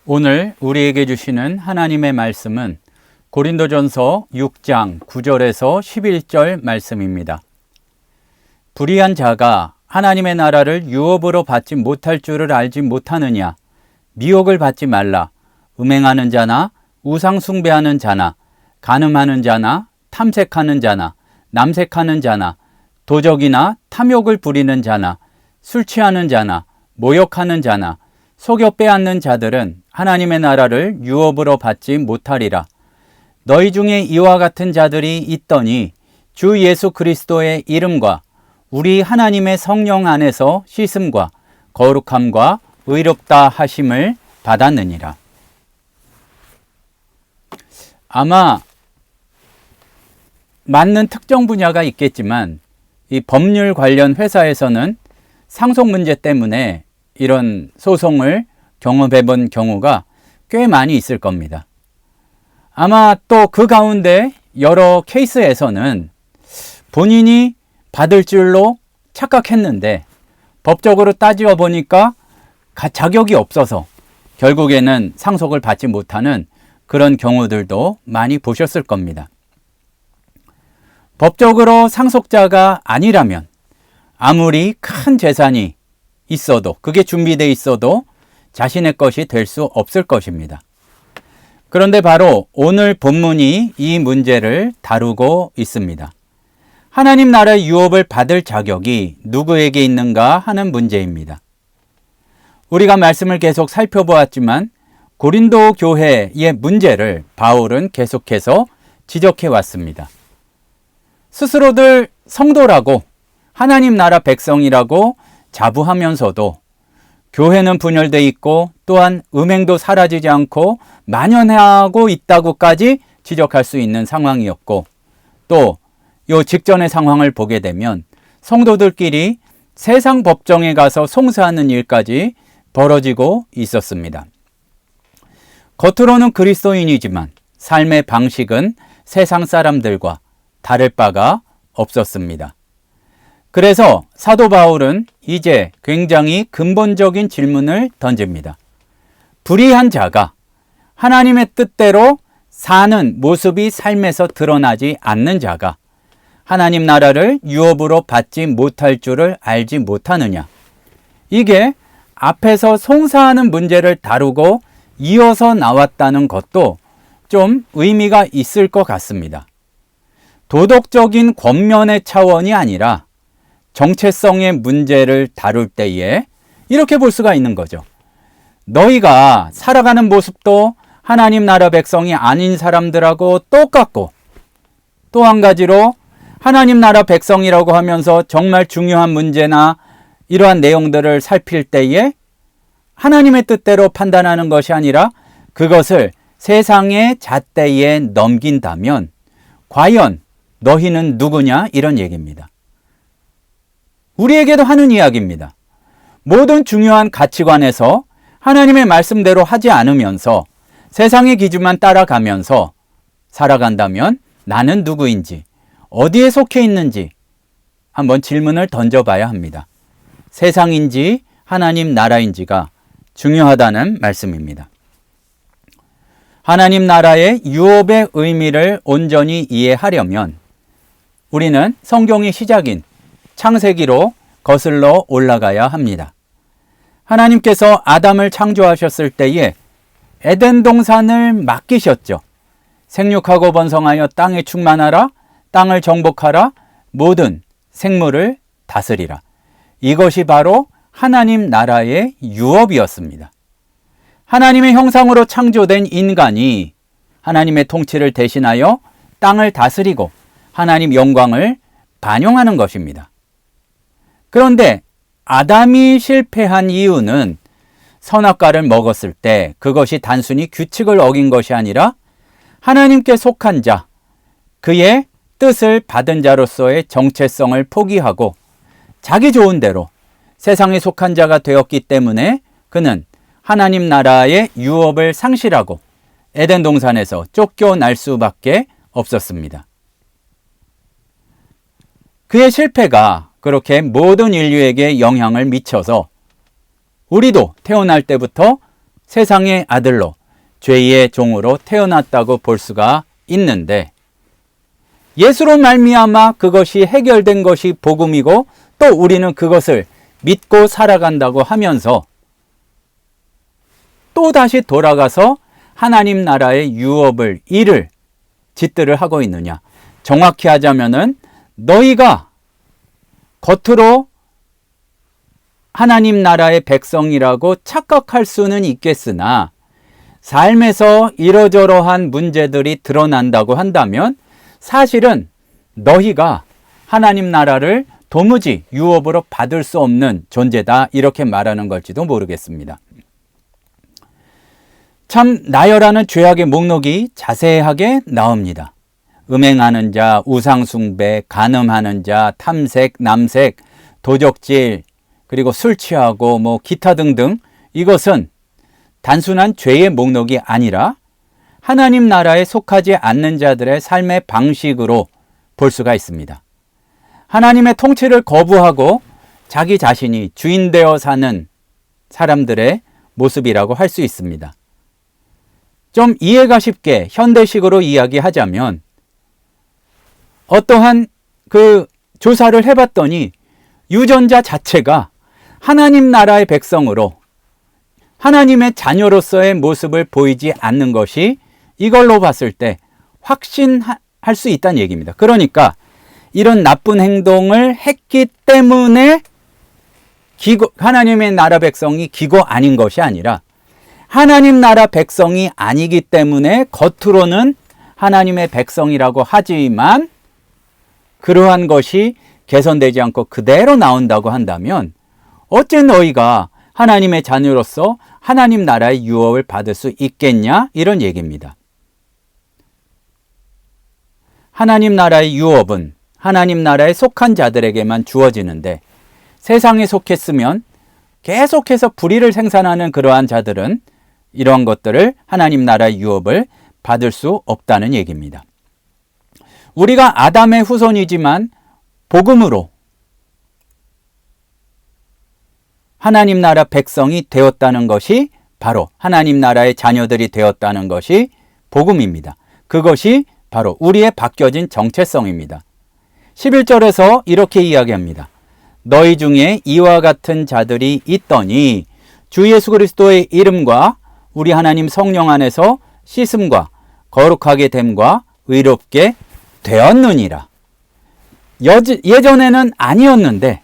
오늘 우리에게 주시는 하나님의 말씀은 고린도전서 6장 9절에서 11절 말씀입니다. 불의한 자가 하나님의 나라를 유업으로 받지 못할 줄을 알지 못하느냐? 미혹을 받지 말라. 음행하는 자나 우상 숭배하는 자나 간음하는 자나 탐색하는 자나 남색하는 자나 도적이나 탐욕을 부리는 자나 술 취하는 자나 모욕하는 자나 속여 빼앗는 자들은 하나님의 나라를 유업으로 받지 못하리라. 너희 중에 이와 같은 자들이 있더니 주 예수 그리스도의 이름과 우리 하나님의 성령 안에서 씻음과 거룩함과 의롭다 하심을 받았느니라. 아마 맞는 특정 분야가 있겠지만 이 법률 관련 회사에서는 상속 문제 때문에 이런 소송을 경험해 본 경우가 꽤 많이 있을 겁니다. 아마 또 그 가운데 여러 케이스에서는 본인이 받을 줄로 착각했는데 법적으로 따지어 보니까 자격이 없어서 결국에는 상속을 받지 못하는 그런 경우들도 많이 보셨을 겁니다. 법적으로 상속자가 아니라면 아무리 큰 재산이 있어도, 그게 준비되어 있어도 자신의 것이 될 수 없을 것입니다. 그런데 바로 오늘 본문이 이 문제를 다루고 있습니다. 하나님 나라의 유업을 받을 자격이 누구에게 있는가 하는 문제입니다. 우리가 말씀을 계속 살펴보았지만 고린도 교회의 문제를 바울은 계속해서 지적해 왔습니다. 스스로들 성도라고 하나님 나라 백성이라고 자부하면서도 교회는 분열되어 있고 또한 음행도 사라지지 않고 만연하고 있다고까지 지적할 수 있는 상황이었고, 또 요 직전의 상황을 보게 되면 성도들끼리 세상 법정에 가서 송사하는 일까지 벌어지고 있었습니다. 겉으로는 그리스도인이지만 삶의 방식은 세상 사람들과 다를 바가 없었습니다. 그래서 사도 바울은 이제 굉장히 근본적인 질문을 던집니다. 불의한 자가 하나님의 뜻대로 사는 모습이 삶에서 드러나지 않는 자가 하나님 나라를 유업으로 받지 못할 줄을 알지 못하느냐? 이게 앞에서 송사하는 문제를 다루고 이어서 나왔다는 것도 좀 의미가 있을 것 같습니다. 도덕적인 권면의 차원이 아니라 정체성의 문제를 다룰 때에 이렇게 볼 수가 있는 거죠. 너희가 살아가는 모습도 하나님 나라 백성이 아닌 사람들하고 똑같고, 또 한 가지로 하나님 나라 백성이라고 하면서 정말 중요한 문제나 이러한 내용들을 살필 때에 하나님의 뜻대로 판단하는 것이 아니라 그것을 세상의 잣대에 넘긴다면 과연 너희는 누구냐? 이런 얘기입니다. 우리에게도 하는 이야기입니다. 모든 중요한 가치관에서 하나님의 말씀대로 하지 않으면서 세상의 기준만 따라가면서 살아간다면 나는 누구인지, 어디에 속해 있는지 한번 질문을 던져봐야 합니다. 세상인지 하나님 나라인지가 중요하다는 말씀입니다. 하나님 나라의 유업의 의미를 온전히 이해하려면 우리는 성경의 시작인 창세기로 거슬러 올라가야 합니다. 하나님께서 아담을 창조하셨을 때에 에덴 동산을 맡기셨죠. 생육하고 번성하여 땅에 충만하라, 땅을 정복하라, 모든 생물을 다스리라. 이것이 바로 하나님 나라의 유업이었습니다. 하나님의 형상으로 창조된 인간이 하나님의 통치를 대신하여 땅을 다스리고 하나님 영광을 반영하는 것입니다. 그런데 아담이 실패한 이유는 선악과를 먹었을 때 그것이 단순히 규칙을 어긴 것이 아니라 하나님께 속한 자, 그의 뜻을 받은 자로서의 정체성을 포기하고 자기 좋은 대로 세상에 속한 자가 되었기 때문에 그는 하나님 나라의 유업을 상실하고 에덴 동산에서 쫓겨날 수밖에 없었습니다. 그의 실패가 그렇게 모든 인류에게 영향을 미쳐서 우리도 태어날 때부터 세상의 아들로 죄의 종으로 태어났다고 볼 수가 있는데, 예수로 말미암아 그것이 해결된 것이 복음이고 또 우리는 그것을 믿고 살아간다고 하면서 또 다시 돌아가서 하나님 나라의 유업을, 일을, 짓들을 하고 있느냐. 정확히 하자면은 너희가 겉으로 하나님 나라의 백성이라고 착각할 수는 있겠으나 삶에서 이러저러한 문제들이 드러난다고 한다면 사실은 너희가 하나님 나라를 도무지 유업으로 받을 수 없는 존재다, 이렇게 말하는 걸지도 모르겠습니다. 참 나열하는 죄악의 목록이 자세하게 나옵니다. 음행하는 자, 우상숭배, 간음하는 자, 탐색, 남색, 도적질, 그리고 술 취하고 기타 등등, 이것은 단순한 죄의 목록이 아니라 하나님 나라에 속하지 않는 자들의 삶의 방식으로 볼 수가 있습니다. 하나님의 통치를 거부하고 자기 자신이 주인 되어 사는 사람들의 모습이라고 할 수 있습니다. 좀 이해가 쉽게 현대식으로 이야기하자면, 어떠한 조사를 해봤더니 유전자 자체가 하나님 나라의 백성으로 하나님의 자녀로서의 모습을 보이지 않는 것이 이걸로 봤을 때 확신할 수 있다는 얘기입니다. 그러니까 이런 나쁜 행동을 했기 때문에 하나님의 나라 백성이 기고 아닌 것이 아니라 하나님 나라 백성이 아니기 때문에 겉으로는 하나님의 백성이라고 하지만 그러한 것이 개선되지 않고 그대로 나온다고 한다면 어째 너희가 하나님의 자녀로서 하나님 나라의 유업을 받을 수 있겠냐, 이런 얘기입니다. 하나님 나라의 유업은 하나님 나라에 속한 자들에게만 주어지는데, 세상에 속했으면 계속해서 불의를 생산하는 그러한 자들은 이러한 것들을, 하나님 나라의 유업을 받을 수 없다는 얘기입니다. 우리가 아담의 후손이지만 복음으로 하나님 나라 백성이 되었다는 것이, 바로 하나님 나라의 자녀들이 되었다는 것이 복음입니다. 그것이 바로 우리의 바뀌어진 정체성입니다. 11절에서 이렇게 이야기합니다. 너희 중에 이와 같은 자들이 있더니 주 예수 그리스도의 이름과 우리 하나님 성령 안에서 씻음과 거룩하게 됨과 의롭게 되었느니라. 예전에는 아니었는데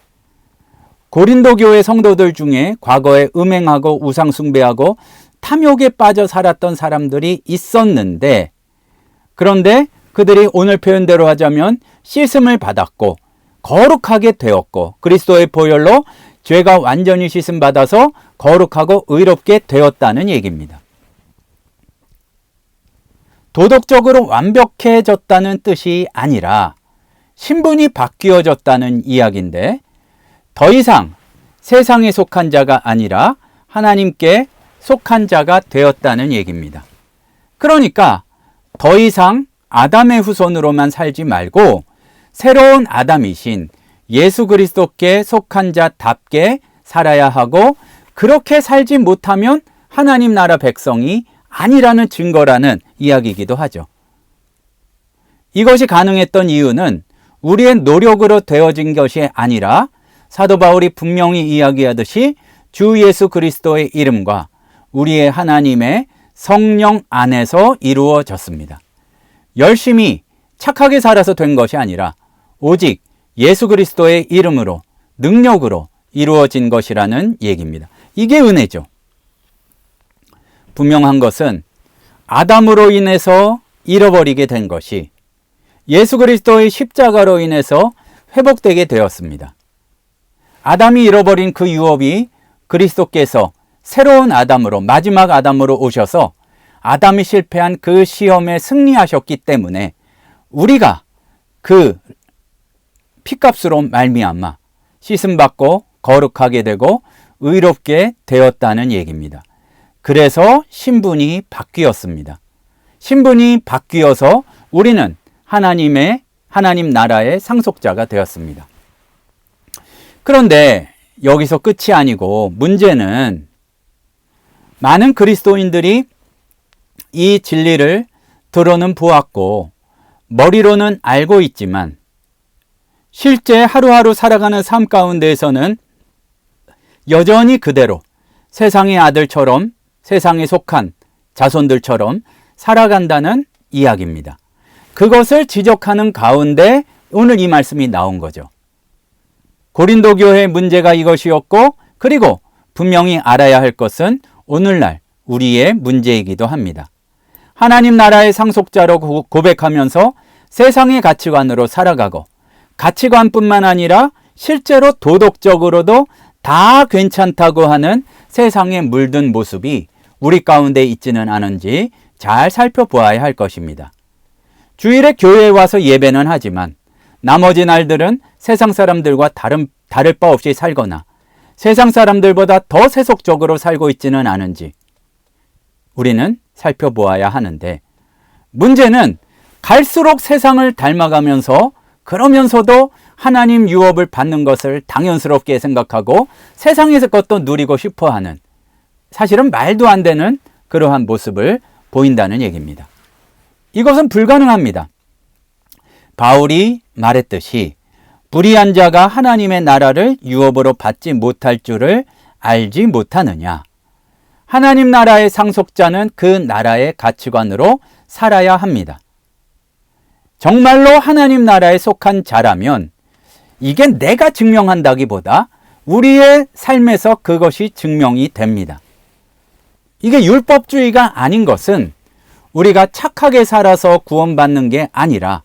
고린도 교회 성도들 중에 과거에 음행하고 우상숭배하고 탐욕에 빠져 살았던 사람들이 있었는데, 그런데 그들이 오늘 표현대로 하자면 씻음을 받았고 거룩하게 되었고 그리스도의 보혈로 죄가 완전히 씻음 받아서 거룩하고 의롭게 되었다는 얘기입니다. 도덕적으로 완벽해졌다는 뜻이 아니라 신분이 바뀌어졌다는 이야기인데, 더 이상 세상에 속한 자가 아니라 하나님께 속한 자가 되었다는 얘기입니다. 그러니까 더 이상 아담의 후손으로만 살지 말고 새로운 아담이신 예수 그리스도께 속한 자답게 살아야 하고, 그렇게 살지 못하면 하나님 나라 백성이 아니라는 증거라는 이야기이기도 하죠. 이것이 가능했던 이유는 우리의 노력으로 되어진 것이 아니라 사도 바울이 분명히 이야기하듯이 주 예수 그리스도의 이름과 우리의 하나님의 성령 안에서 이루어졌습니다. 열심히 착하게 살아서 된 것이 아니라 오직 예수 그리스도의 이름으로, 능력으로 이루어진 것이라는 얘기입니다. 이게 은혜죠. 분명한 것은 아담으로 인해서 잃어버리게 된 것이 예수 그리스도의 십자가로 인해서 회복되게 되었습니다. 아담이 잃어버린 그 유업이 그리스도께서 새로운 아담으로, 마지막 아담으로 오셔서 아담이 실패한 그 시험에 승리하셨기 때문에 우리가 그 피값으로 말미암아 씻음받고 거룩하게 되고 의롭게 되었다는 얘기입니다. 그래서 신분이 바뀌었습니다. 신분이 바뀌어서 우리는 하나님 나라의 상속자가 되었습니다. 그런데 여기서 끝이 아니고 문제는 많은 그리스도인들이 이 진리를 들어는 보았고 머리로는 알고 있지만 실제 하루하루 살아가는 삶 가운데에서는 여전히 그대로 세상의 아들처럼 세상에 속한 자손들처럼 살아간다는 이야기입니다. 그것을 지적하는 가운데 오늘 이 말씀이 나온 거죠. 고린도 교회의 문제가 이것이었고 그리고 분명히 알아야 할 것은 오늘날 우리의 문제이기도 합니다. 하나님 나라의 상속자로 고백하면서 세상의 가치관으로 살아가고 가치관뿐만 아니라 실제로 도덕적으로도 다 괜찮다고 하는 세상에 물든 모습이 우리 가운데 있지는 않은지 잘 살펴보아야 할 것입니다. 주일에 교회에 와서 예배는 하지만 나머지 날들은 세상 사람들과 다를 바 없이 살거나 세상 사람들보다 더 세속적으로 살고 있지는 않은지 우리는 살펴보아야 하는데, 문제는 갈수록 세상을 닮아가면서 그러면서도 하나님 유업을 받는 것을 당연스럽게 생각하고 세상에서 것도 누리고 싶어하는, 사실은 말도 안 되는 그러한 모습을 보인다는 얘기입니다. 이것은 불가능합니다. 바울이 말했듯이 불의한 자가 하나님의 나라를 유업으로 받지 못할 줄을 알지 못하느냐. 하나님 나라의 상속자는 그 나라의 가치관으로 살아야 합니다. 정말로 하나님 나라에 속한 자라면 이게 내가 증명한다기보다 우리의 삶에서 그것이 증명이 됩니다. 이게 율법주의가 아닌 것은 우리가 착하게 살아서 구원받는 게 아니라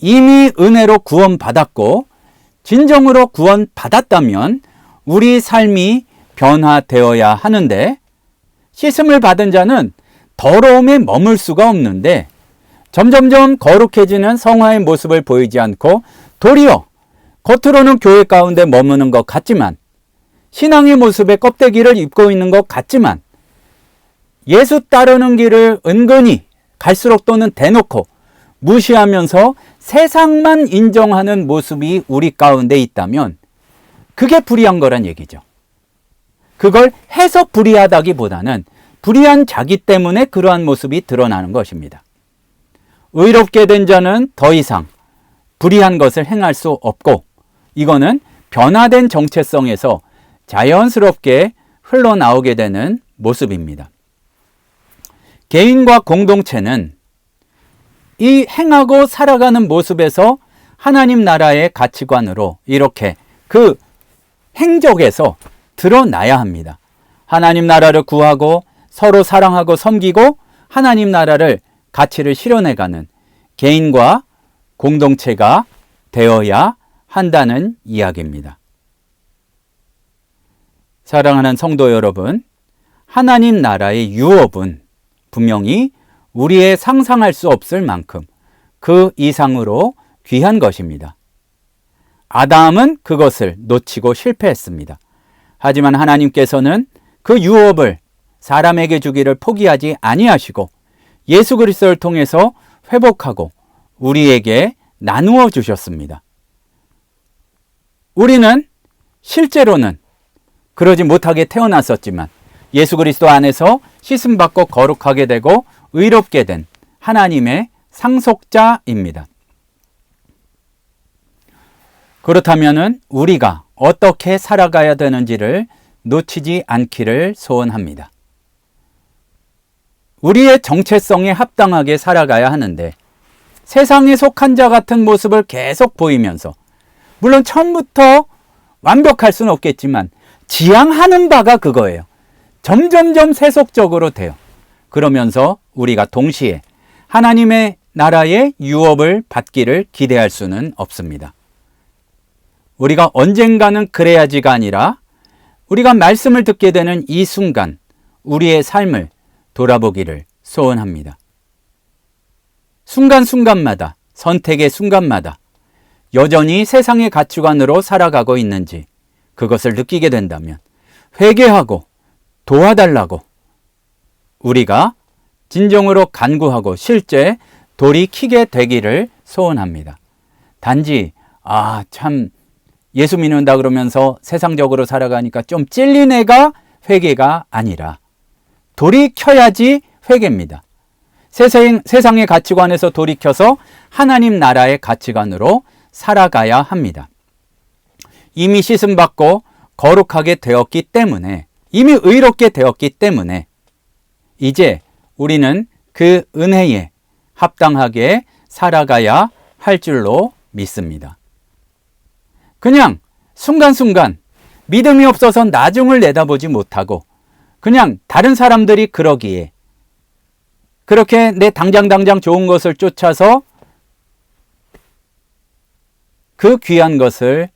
이미 은혜로 구원받았고 진정으로 구원받았다면 우리 삶이 변화되어야 하는데, 씻음을 받은 자는 더러움에 머물 수가 없는데 점점점 거룩해지는 성화의 모습을 보이지 않고 도리어 겉으로는 교회 가운데 머무는 것 같지만, 신앙의 모습에 껍데기를 입고 있는 것 같지만 예수 따르는 길을 은근히 갈수록 또는 대놓고 무시하면서 세상만 인정하는 모습이 우리 가운데 있다면 그게 불의한 거란 얘기죠. 그걸 해서 불의하다기보다는 불의한 자기 때문에 그러한 모습이 드러나는 것입니다. 의롭게 된 자는 더 이상 불의한 것을 행할 수 없고, 이거는 변화된 정체성에서 자연스럽게 흘러나오게 되는 모습입니다. 개인과 공동체는 이 행하고 살아가는 모습에서 하나님 나라의 가치관으로 이렇게 그 행적에서 드러나야 합니다. 하나님 나라를 구하고 서로 사랑하고 섬기고 하나님 나라를 가치를 실현해가는 개인과 공동체가 되어야 한다는 이야기입니다. 사랑하는 성도 여러분, 하나님 나라의 유업은 분명히 우리의 상상할 수 없을 만큼 그 이상으로 귀한 것입니다. 아담은 그것을 놓치고 실패했습니다. 하지만 하나님께서는 그 유업을 사람에게 주기를 포기하지 아니하시고 예수 그리스도를 통해서 회복하고 우리에게 나누어 주셨습니다. 우리는 실제로는 그러지 못하게 태어났었지만 예수 그리스도 안에서 씻음받고 거룩하게 되고 의롭게 된 하나님의 상속자입니다. 그렇다면 우리가 어떻게 살아가야 되는지를 놓치지 않기를 소원합니다. 우리의 정체성에 합당하게 살아가야 하는데 세상에 속한 자 같은 모습을 계속 보이면서, 물론 처음부터 완벽할 수는 없겠지만 지향하는 바가 그거예요. 점점점 세속적으로 돼요. 그러면서 우리가 동시에 하나님의 나라의 유업을 받기를 기대할 수는 없습니다. 우리가 언젠가는 그래야지가 아니라 우리가 말씀을 듣게 되는 이 순간 우리의 삶을 돌아보기를 소원합니다. 순간순간마다, 선택의 순간마다 여전히 세상의 가치관으로 살아가고 있는지 그것을 느끼게 된다면 회개하고 도와달라고 우리가 진정으로 간구하고 실제 돌이키게 되기를 소원합니다. 단지 참 예수 믿는다 그러면서 세상적으로 살아가니까 좀 찔린 애가 회개가 아니라 돌이켜야지 회개입니다. 세상의 가치관에서 돌이켜서 하나님 나라의 가치관으로 살아가야 합니다. 이미 씻음받고 거룩하게 되었기 때문에, 이미 의롭게 되었기 때문에 이제 우리는 그 은혜에 합당하게 살아가야 할 줄로 믿습니다. 그냥 순간순간 믿음이 없어서 나중을 내다보지 못하고 그냥 다른 사람들이 그러기에 그렇게 내 당장 좋은 것을 쫓아서 그 귀한 것을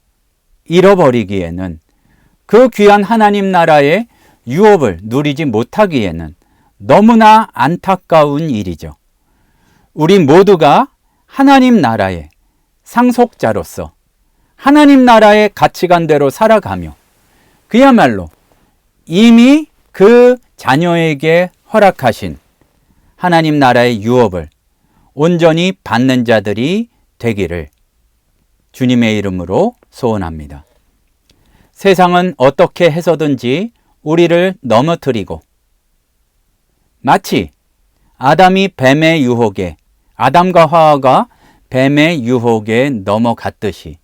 잃어버리기에는, 그 귀한 하나님 나라의 유업을 누리지 못하기에는 너무나 안타까운 일이죠. 우리 모두가 하나님 나라의 상속자로서 하나님 나라의 가치관대로 살아가며 그야말로 이미 그 자녀에게 허락하신 하나님 나라의 유업을 온전히 받는 자들이 되기를 주님의 이름으로 소원합니다. 세상은 어떻게 해서든지 우리를 넘어뜨리고 마치 아담과 화하가 뱀의 유혹에 넘어갔듯이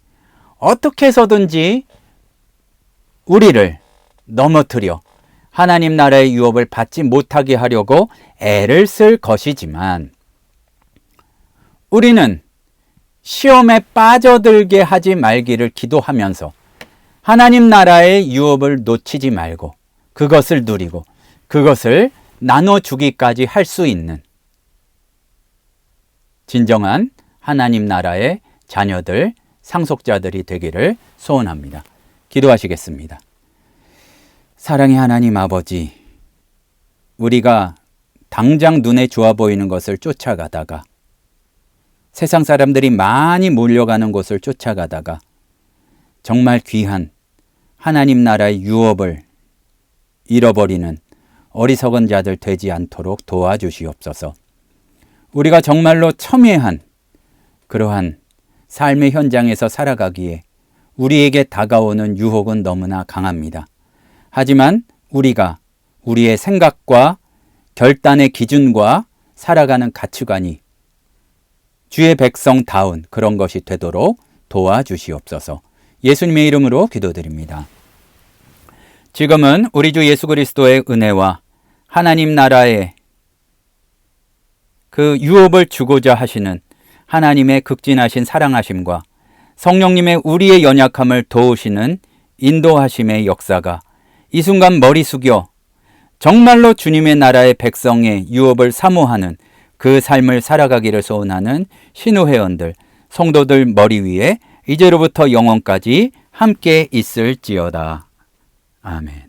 어떻게 해서든지 우리를 넘어뜨려 하나님 나라의 유업을 받지 못하게 하려고 애를 쓸 것이지만, 우리는 시험에 빠져들게 하지 말기를 기도하면서 하나님 나라의 유업을 놓치지 말고 그것을 누리고 그것을 나눠주기까지 할 수 있는 진정한 하나님 나라의 자녀들, 상속자들이 되기를 소원합니다. 기도하시겠습니다. 사랑의 하나님 아버지, 우리가 당장 눈에 좋아 보이는 것을 쫓아가다가 세상 사람들이 많이 몰려가는 곳을 쫓아가다가 정말 귀한 하나님 나라의 유업을 잃어버리는 어리석은 자들 되지 않도록 도와주시옵소서. 우리가 정말로 첨예한 그러한 삶의 현장에서 살아가기에 우리에게 다가오는 유혹은 너무나 강합니다. 하지만 우리가 우리의 생각과 결단의 기준과 살아가는 가치관이 주의 백성다운 그런 것이 되도록 도와주시옵소서. 예수님의 이름으로 기도드립니다. 지금은 우리 주 예수 그리스도의 은혜와 하나님 나라의 그 유업을 주고자 하시는 하나님의 극진하신 사랑하심과 성령님의 우리의 연약함을 도우시는 인도하심의 역사가 이 순간 머리 숙여 정말로 주님의 나라의 백성의 유업을 사모하는 그 삶을 살아가기를 소원하는 신우회원들, 성도들 머리 위에 이제로부터 영원까지 함께 있을지어다. 아멘.